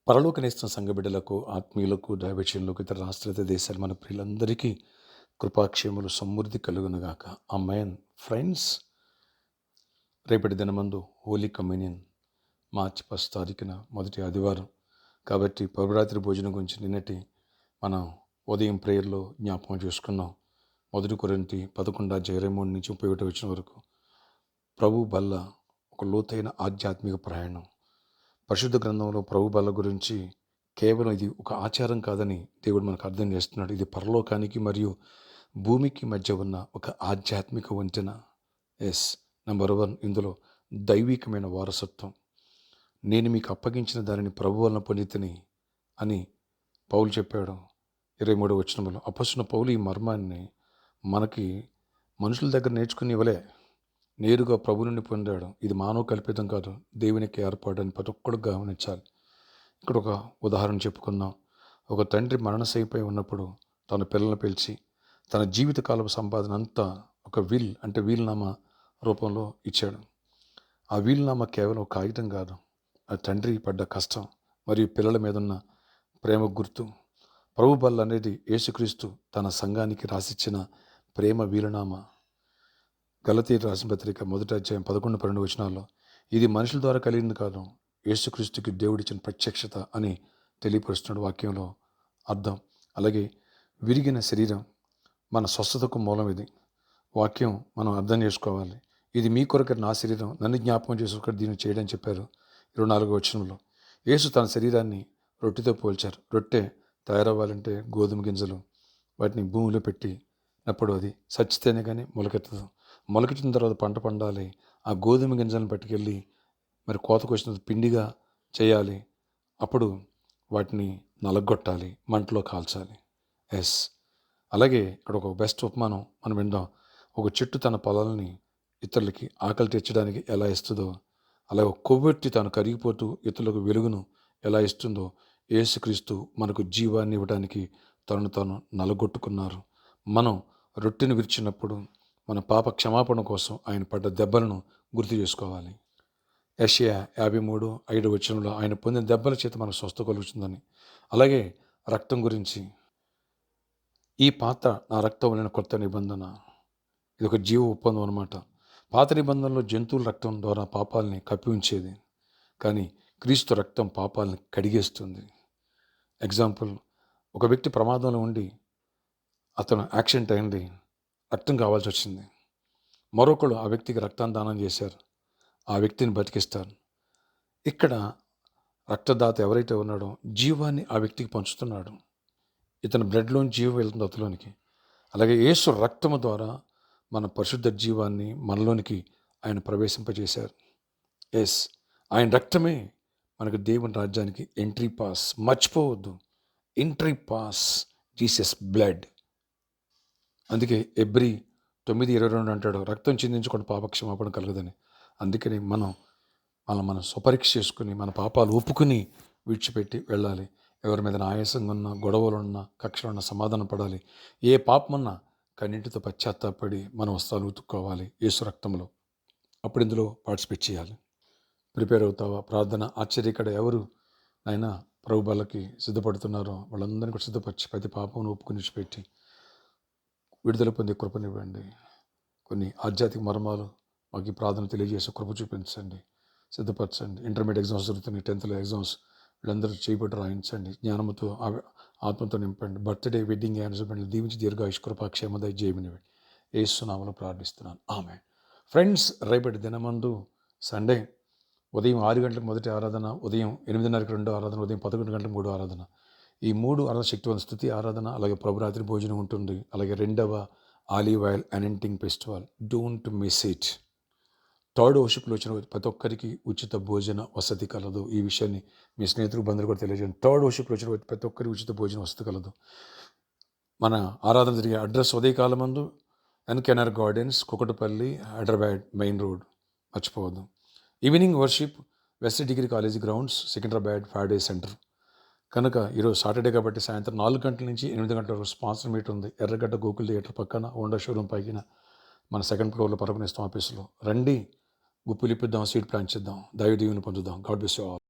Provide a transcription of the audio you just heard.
పరలోకనేస్తున్న సంఘ బిడ్డలకు, ఆత్మీయులకు, దైవజనులకు, ఇతర రాష్ట్ర ఇతర దేశాలు మన ప్రియులందరికీ కృపాక్షేములు సమృద్ధి కలుగునుగాక. ఆమేన్. ఫ్రెండ్స్, రేపటి దినమందు హోలీ కమ్యూనియన్ మార్చి 1 తారీఖున మొదటి ఆదివారం కాబట్టి ప్రభురాత్రి భోజనం గురించి నిన్నటి మనం ఉదయం ప్రేయర్లో జ్ఞాపకం చేసుకున్నాం. 1 కొరింథీ 11:23 నుంచి 31 వచనం వరకు ప్రభు బల్ల ఒక లోతైన ఆధ్యాత్మిక ప్రయాణం. పరిశుద్ధ గ్రంథంలో ప్రభు బల్ల గురించి కేవలం ఇది ఒక ఆచారం కాదని దేవుడు మనకు అర్థం చేస్తున్నాడు. ఇది పరలోకానికి మరియు భూమికి మధ్య ఉన్న ఒక ఆధ్యాత్మిక వంతెన. నెంబర్ 1, ఇందులో దైవికమైన వారసత్వం. నేను మీకు అప్పగించిన దానిని ప్రభు వలన పొందితిని అని పౌలు చెప్పాడు 23వ వచనంలో. అపొస్తలుడైన పౌలు ఈ మర్మాన్ని మనకి మనుషుల దగ్గర నేర్చుకుని ఇవ్వలే, నేరుగా ప్రభు నుండి పొందాడు. ఇది మానవ కల్పితం కాదు, దేవునికి ఏర్పాటు అని ప్రతి ఒక్కడు గమనించాలి. ఇక్కడ ఒక ఉదాహరణ చెప్పుకుందాం. ఒక తండ్రి మరణశయ్యపై ఉన్నప్పుడు తన పిల్లలను పిలిచి తన జీవితకాలపు సంపాదన అంతా ఒక వీలునామా రూపంలో ఇచ్చాడు. ఆ వీలునామా కేవలం ఒక కాగితం కాదు, ఆ తండ్రి పడ్డ కష్టం మరియు పిల్లల మీద ఉన్న ప్రేమ గుర్తు. ప్రభు బల్ల అనేది యేసుక్రీస్తు తన సంఘానికి రాసిచ్చిన ప్రేమ వీలునామా. గలతీయులకు రాసిన పత్రిక 1:11-12 వచనాల్లో ఇది మనుషుల ద్వారా కలిగింది కాదు, యేసుక్రీస్తుకి దేవుడిచ్చిన ప్రత్యక్షత అని తెలియపరుస్తున్నాడు వాక్యంలో అర్థం. అలాగే విరిగిన శరీరం మన స్వస్థతకు మూలం. ఇది వాక్యం మనం అర్థం చేసుకోవాలి. ఇది మీ కొరకు నా శరీరం, నన్ను జ్ఞాపకం చేసుకొని దీన్ని చేయడం చెప్పారు 24వ వచనంలో. యేసు తన శరీరాన్ని రొట్టెతో పోల్చారు. రొట్టె తయారవ్వాలంటే గోధుమ గింజలు వాటిని భూమిలో పెట్టినప్పుడు అది చచ్చితేనే కానీ మొలకెత్తదు. మొలకెత్తిన తర్వాత పంట పండాలి. ఆ గోధుమ గింజలను పట్టుకెళ్ళి మరి కోతకు వచ్చిన పిండిగా చేయాలి. అప్పుడు వాటిని నలగొట్టాలి, మంటలో కాల్చాలి. అలాగే ఇక్కడ ఒక బెస్ట్ ఉపమానం మనం విందాం. ఒక చెట్టు తన పొలాలని ఇతరులకి ఆకలి తెచ్చడానికి ఎలా ఇస్తుందో, అలాగే ఒక కొవ్వొత్తి తాను కరిగిపోతూ ఇతరులకు వెలుగును ఎలా ఇస్తుందో, యేసుక్రీస్తు మనకు జీవాన్ని ఇవ్వడానికి తనను తాను నలగొట్టుకున్నారు. మనం రొట్టెను విరిచినప్పుడు మన పాప క్షమాపణ కోసం ఆయన పడ్డ దెబ్బలను గుర్తు చేసుకోవాలి. యెషయా 53:5 వచనంలో ఆయన పొందిన దెబ్బల చేత మనకు స్వస్థ కలుగుతుందని. అలాగే రక్తం గురించి, ఈ పాత్ర నా రక్తం వలన కొత్త నిబంధన. ఇది ఒక జీవ ఒప్పందం అన్నమాట. పాత నిబంధనలో జంతువుల రక్తం ద్వారా పాపాలని కప్పి ఉంచేది, కానీ క్రీస్తు రక్తం పాపాలని కడిగేస్తుంది. ఎగ్జాంపుల్, ఒక వ్యక్తి ప్రమాదంలో ఉండి అతను యాక్సిడెంట్ అయింది, రక్తం కావాల్సి వచ్చింది. మరొకరు ఆ వ్యక్తికి రక్తాన్ని దానం చేశారు, ఆ వ్యక్తిని బతికిస్తారు. ఇక్కడ రక్తదాత ఎవరైతే ఉన్నాడో జీవాన్ని ఆ వ్యక్తికి పంచుతున్నాడు. ఇతని బ్లడ్లోని జీవం వెళ్తుంది అతలోనికి. అలాగే యేసు రక్తము ద్వారా మన పరిశుద్ధ జీవాన్ని మనలోనికి ఆయన ప్రవేశింపజేశారు. ఆయన రక్తమే మనకు దేవుని రాజ్యానికి ఎంట్రీ పాస్. మర్చిపోవద్దు, ఎంట్రీ పాస్, జీసస్ బ్లడ్. అందుకే ఎబ్రీ 9:22 అంటాడు, రక్తం చిందించుకొని పాపక్షమాపణ కలగదని. అందుకని మనం స్వపరీక్ష చేసుకుని మన పాపాలు ఒప్పుకుని విడిచిపెట్టి వెళ్ళాలి. ఎవరి మీద ఆయాసంగా ఉన్నా, గొడవలున్నా, కక్షలున్నా సమాధానం పడాలి. ఏ పాపమన్నా కన్నింటితో పశ్చాత్తాపడి మన వస్త్రాలు ఉతుక్కోవాలి యేసు రక్తంలో. అప్పుడు ఇందులో పార్టిసిపేట్ చేయాలి. ప్రిపేర్ అవుతావా? ప్రార్థన ఆశ్చర్యకడ ఎవరు నాయన ప్రభు బల్లకి సిద్ధపడుతున్నారో వాళ్ళందరినీ కూడా సిద్ధపరిచి ప్రతి పాపమును ఒప్పుకుని విడిచిపెట్టి విడుదల పొందే కృపనివ్వండి. కొన్ని ఆధ్యాత్మిక మర్మాలు మాకు ఈ ప్రార్థన తెలియజేసి కృప చూపించండి, సిద్ధపరచండి. ఇంటర్మీడియట్ ఎగ్జామ్స్ జరుగుతున్నాయి, 10th ఎగ్జామ్స్, వీళ్ళందరూ చేయబట్టి రాయించండి. జ్ఞానంతో ఆత్మతో నింపండి. బర్త్డే, వెడ్డింగ్ యానివర్సరీ దీవించి దీర్ఘాయుష్ కృపా క్షేమదయ జయమినివ్వండి. యేసు నామములో ప్రార్థిస్తున్నాను, ఆమేన్. ఫ్రెండ్స్, రేపటి దినమందు సండే ఉదయం 6 గంటలకు మొదటి ఆరాధన, ఉదయం 8:30కి రెండో ఆరాధన, ఉదయం 11 గంటలకు మూడో ఆరాధన. ఈ 3 ఆరాధన శక్తివంత స్థుతి ఆరాధన, అలాగే ప్రభురాత్రి భోజనం ఉంటుంది. అలాగే 2వ olive oil anointing festival. Don't miss it. 3rd వర్షిప్లో వచ్చిన ప్రతి ఒక్కరికి ఉచిత భోజన వసతి కలదు. ఈ విషయాన్ని మీ స్నేహితులు, బంధువులు కూడా తెలియజేయండి. 3rd వర్షిప్లో వచ్చిన ప్రతి ఒక్కరికి ఉచిత భోజన వసతి కలదు. మన ఆరాధన జరిగే అడ్రస్ ఉదయకాలమందు NKNR gardens, Kukatpally, Hyderabad main road, మర్చిపోవద్దు. Evening worship west degree college grounds, Secunderabad Friday centre. కనుక ఈరోజు సాటర్డే కాబట్టి సాయంత్రం 4 గంటల నుంచి 8 గంటల వరకు స్పాన్సర్ మీట్ ఉంది. ఎర్రగడ్డ గోకుల్ థియేటర్ పక్కన, హోండా షోరూమ్ పైన, మన 2nd ఫ్లోర్లో పరమనిస్తాం ఆఫీసులో. రండి, గుప్పిలిప్పిద్దాం, సీట్ ప్లాన్ చేద్దాం, దైవ దీవెన పొందుదాం. God bless you all.